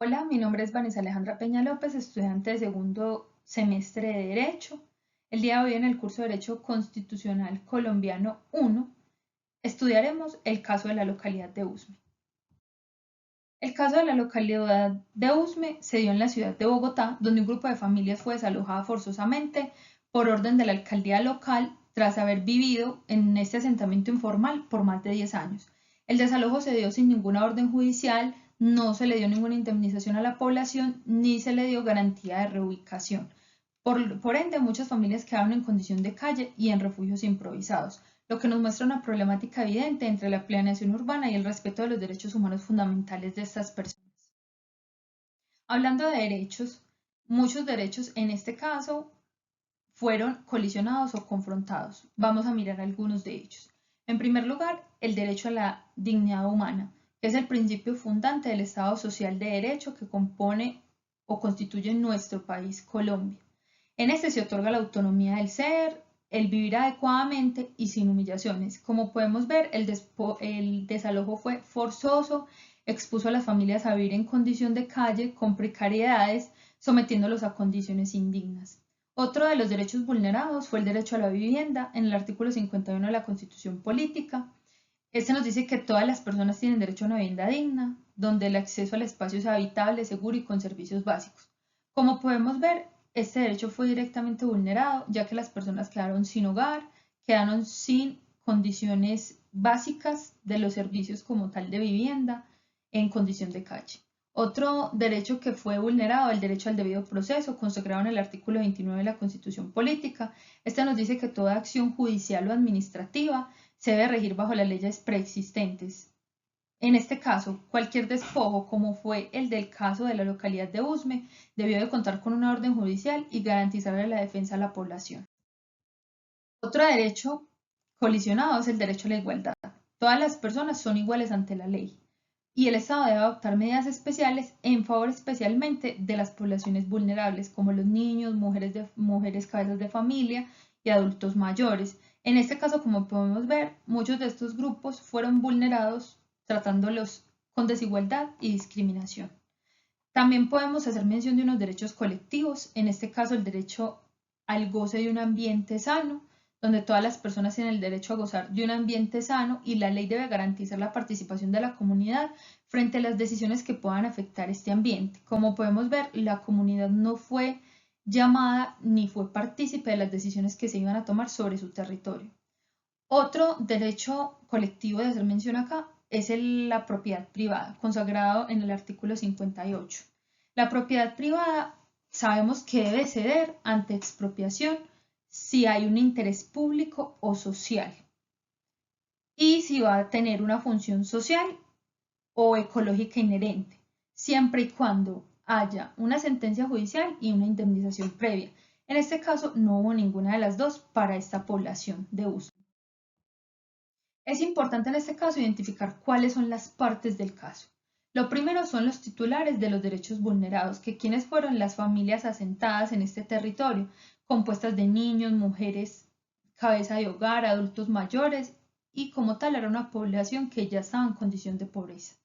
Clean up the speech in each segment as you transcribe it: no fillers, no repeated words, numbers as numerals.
Hola, mi nombre es Vanessa Alejandra Peña López, estudiante de segundo semestre de Derecho. El día de hoy en el curso de Derecho Constitucional Colombiano 1 estudiaremos el caso de la localidad de Usme. El caso de la localidad de Usme se dio en la ciudad de Bogotá, donde un grupo de familias fue desalojada forzosamente por orden de la alcaldía local tras haber vivido en este asentamiento informal por más de 10 años. El desalojo se dio sin ninguna orden judicial, no se le dio ninguna indemnización a la población ni se le dio garantía de reubicación. Por ende, muchas familias quedaron en condición de calle y en refugios improvisados, lo que nos muestra una problemática evidente entre la planeación urbana y el respeto de los derechos humanos fundamentales de estas personas. Hablando de derechos, muchos derechos en este caso fueron colisionados o confrontados. Vamos a mirar algunos de ellos. En primer lugar, el derecho a la dignidad humana, que es el principio fundante del Estado social de derecho que compone o constituye nuestro país, Colombia. En este se otorga la autonomía del ser, el vivir adecuadamente y sin humillaciones. Como podemos ver, el desalojo fue forzoso, expuso a las familias a vivir en condición de calle con precariedades, sometiéndolos a condiciones indignas. Otro de los derechos vulnerados fue el derecho a la vivienda en el artículo 51 de la Constitución Política. Este nos dice que todas las personas tienen derecho a una vivienda digna, donde el acceso al espacio sea habitable, seguro y con servicios básicos. Como podemos ver, este derecho fue directamente vulnerado, ya que las personas quedaron sin hogar, quedaron sin condiciones básicas de los servicios como tal de vivienda en condición de calle. Otro derecho que fue vulnerado, el derecho al debido proceso, consagrado en el artículo 29 de la Constitución Política. Este nos dice que toda acción judicial o administrativa se debe regir bajo las leyes preexistentes. En este caso, cualquier despojo, como fue el del caso de la localidad de Usme, debió de contar con una orden judicial y garantizarle la defensa a la población. Otro derecho colisionado es el derecho a la igualdad. Todas las personas son iguales ante la ley y el Estado debe adoptar medidas especiales en favor especialmente de las poblaciones vulnerables, como los niños, mujeres cabezas de familia y adultos mayores. En este caso, como podemos ver, muchos de estos grupos fueron vulnerados tratándolos con desigualdad y discriminación. También podemos hacer mención de unos derechos colectivos, en este caso el derecho al goce de un ambiente sano, donde todas las personas tienen el derecho a gozar de un ambiente sano y la ley debe garantizar la participación de la comunidad frente a las decisiones que puedan afectar este ambiente. Como podemos ver, la comunidad no fue llamada ni fue partícipe de las decisiones que se iban a tomar sobre su territorio. Otro derecho colectivo de hacer mención acá es la propiedad privada, consagrado en el artículo 58. La propiedad privada sabemos que debe ceder ante expropiación si hay un interés público o social y si va a tener una función social o ecológica inherente, siempre y cuando haya una sentencia judicial y una indemnización previa. En este caso no hubo ninguna de las dos para esta población de uso. Es importante en este caso identificar cuáles son las partes del caso. Lo primero son los titulares de los derechos vulnerados, que quienes fueron las familias asentadas en este territorio, compuestas de niños, mujeres, cabeza de hogar, adultos mayores y como tal era una población que ya estaba en condición de pobreza.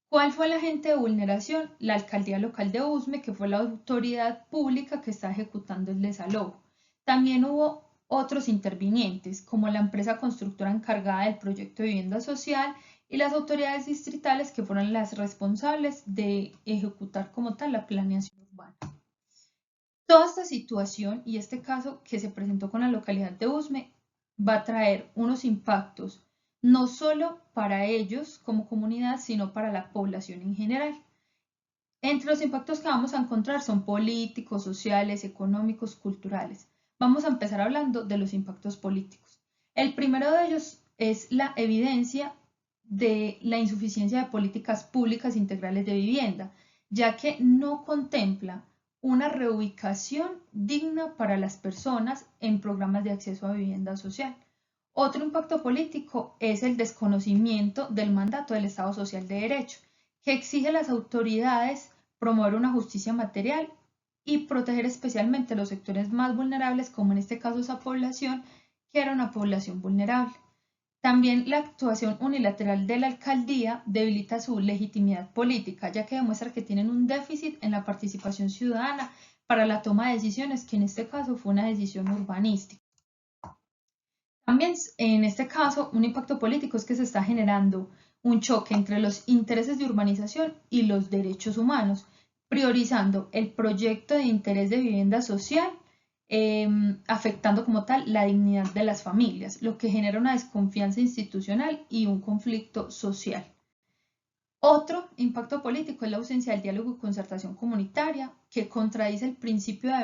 ¿Cuál fue el agente de vulneración? La alcaldía local de Usme, que fue la autoridad pública que está ejecutando el desalojo. También hubo otros intervinientes, como la empresa constructora encargada del proyecto de vivienda social y las autoridades distritales que fueron las responsables de ejecutar como tal la planeación urbana. Toda esta situación y este caso que se presentó con la localidad de Usme va a traer unos impactos no solo para ellos como comunidad, sino para la población en general. Entre los impactos que vamos a encontrar son políticos, sociales, económicos, culturales. Vamos a empezar hablando de los impactos políticos. El primero de ellos es la evidencia de la insuficiencia de políticas públicas integrales de vivienda, ya que no contempla una reubicación digna para las personas en programas de acceso a vivienda social. Otro impacto político es el desconocimiento del mandato del Estado Social de Derecho, que exige a las autoridades promover una justicia material y proteger especialmente los sectores más vulnerables, como en este caso esa población, que era una población vulnerable. También la actuación unilateral de la alcaldía debilita su legitimidad política, ya que demuestra que tienen un déficit en la participación ciudadana para la toma de decisiones, que en este caso fue una decisión urbanística. También en este caso, un impacto político es que se está generando un choque entre los intereses de urbanización y los derechos humanos, priorizando el proyecto de interés de vivienda social, afectando como tal la dignidad de las familias, lo que genera una desconfianza institucional y un conflicto social. Otro impacto político es la ausencia del diálogo y concertación comunitaria, que contradice el principio de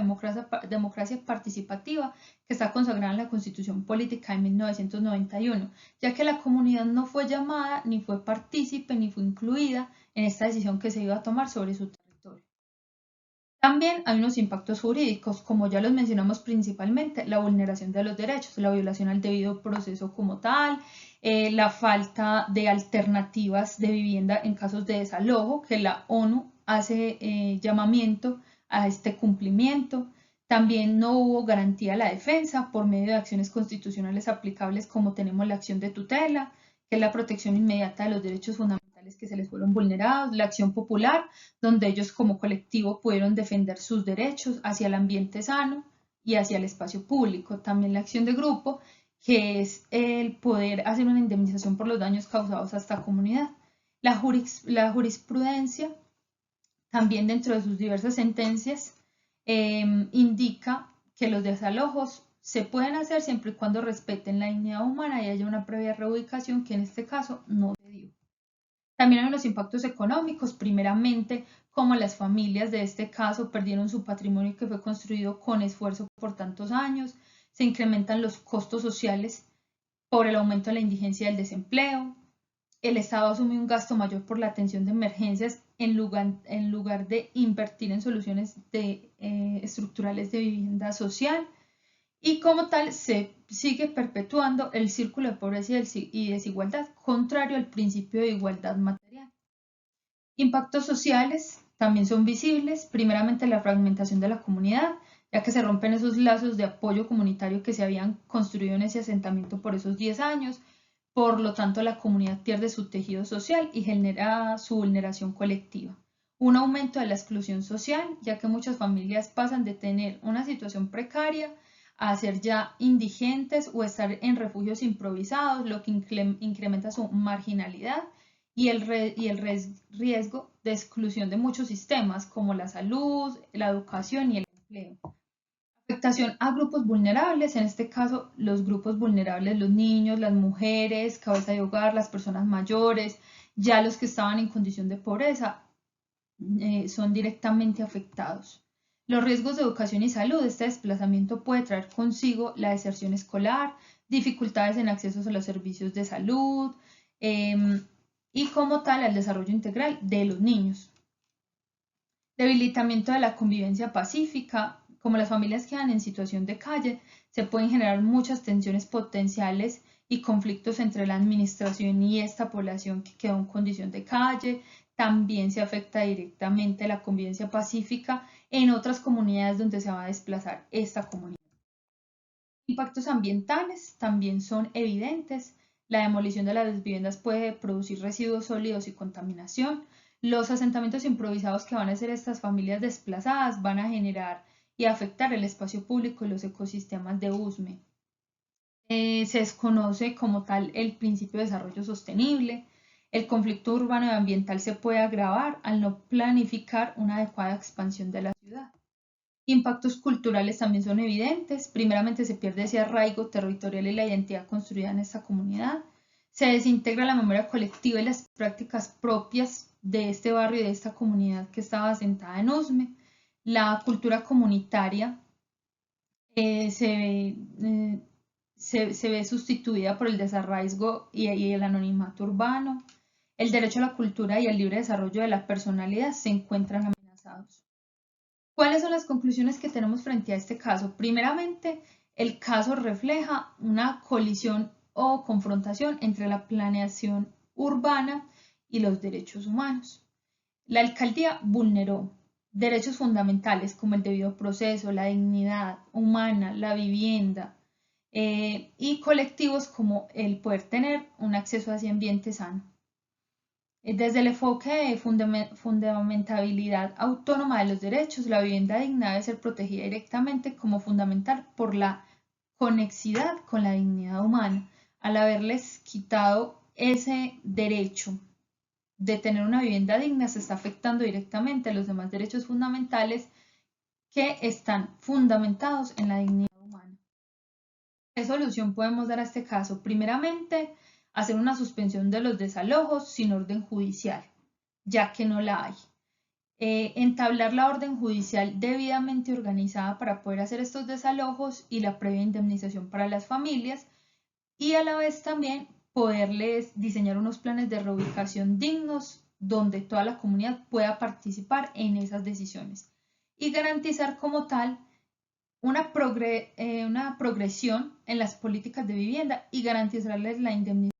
democracia participativa que está consagrada en la Constitución Política de 1991, ya que la comunidad no fue llamada, ni fue partícipe, ni fue incluida en esta decisión que se iba a tomar sobre su territorio. También hay unos impactos jurídicos, como ya los mencionamos, principalmente la vulneración de los derechos, la violación al debido proceso como tal, la falta de alternativas de vivienda en casos de desalojo, que la ONU hace llamamiento a este cumplimiento. También no hubo garantía a la defensa por medio de acciones constitucionales aplicables, como tenemos la acción de tutela, que es la protección inmediata de los derechos fundamentales que se les fueron vulnerados, la acción popular, donde ellos como colectivo pudieron defender sus derechos hacia el ambiente sano y hacia el espacio público. También la acción de grupo, que es el poder hacer una indemnización por los daños causados a esta comunidad. La jurisprudencia, también dentro de sus diversas sentencias, indica que los desalojos se pueden hacer siempre y cuando respeten la dignidad humana y haya una previa reubicación, que en este caso no se dio. También hay unos impactos económicos, primeramente, como las familias de este caso perdieron su patrimonio que fue construido con esfuerzo por tantos años, se incrementan los costos sociales por el aumento de la indigencia y el desempleo, el Estado asume un gasto mayor por la atención de emergencias en lugar de invertir en soluciones estructurales de vivienda social, y como tal se sigue perpetuando el círculo de pobreza y desigualdad, contrario al principio de igualdad material. Impactos sociales también son visibles, primeramente la fragmentación de la comunidad, ya que se rompen esos lazos de apoyo comunitario que se habían construido en ese asentamiento por esos 10 años, por lo tanto la comunidad pierde su tejido social y genera su vulneración colectiva. Un aumento de la exclusión social, ya que muchas familias pasan de tener una situación precaria a ser ya indigentes o estar en refugios improvisados, lo que incrementa su marginalidad y el riesgo de exclusión de muchos sistemas como la salud, la educación y el empleo. Afectación a grupos vulnerables, en este caso los grupos vulnerables, los niños, las mujeres, cabeza de hogar, las personas mayores, ya los que estaban en condición de pobreza son directamente afectados. Los riesgos de educación y salud, este desplazamiento puede traer consigo la deserción escolar, dificultades en acceso a los servicios de salud y como tal al desarrollo integral de los niños. Debilitamiento de la convivencia pacífica, como las familias quedan en situación de calle, se pueden generar muchas tensiones potenciales y conflictos entre la administración y esta población que quedó en condición de calle. También se afecta directamente la convivencia pacífica en otras comunidades donde se va a desplazar esta comunidad. Impactos ambientales también son evidentes. La demolición de las viviendas puede producir residuos sólidos y contaminación. Los asentamientos improvisados que van a hacer estas familias desplazadas van a generar y afectar el espacio público y los ecosistemas de USME. Se desconoce como tal el principio de desarrollo sostenible. El conflicto urbano y ambiental se puede agravar al no planificar una adecuada expansión de la ciudad. Impactos culturales también son evidentes. Primeramente se pierde ese arraigo territorial y la identidad construida en esta comunidad. Se desintegra la memoria colectiva y las prácticas propias de este barrio y de esta comunidad que estaba asentada en USME. La cultura comunitaria se ve sustituida por el desarraigo y el anonimato urbano. El derecho a la cultura y el libre desarrollo de la personalidad se encuentran amenazados. ¿Cuáles son las conclusiones que tenemos frente a este caso? Primeramente, el caso refleja una colisión o confrontación entre la planeación urbana y los derechos humanos. La alcaldía vulneró derechos fundamentales como el debido proceso, la dignidad humana, la vivienda, y colectivos como el poder tener un acceso a ese ambiente sano. Desde el enfoque de fundamentabilidad autónoma de los derechos, la vivienda digna debe ser protegida directamente como fundamental por la conexidad con la dignidad humana. Al haberles quitado ese derecho de tener una vivienda digna, se está afectando directamente a los demás derechos fundamentales que están fundamentados en la dignidad humana. ¿Qué solución podemos dar a este caso? Primeramente, hacer una suspensión de los desalojos sin orden judicial, ya que no la hay. Entablar la orden judicial debidamente organizada para poder hacer estos desalojos y la previa indemnización para las familias, y a la vez también poderles diseñar unos planes de reubicación dignos donde toda la comunidad pueda participar en esas decisiones y garantizar como tal una progresión en las políticas de vivienda y garantizarles la indemnización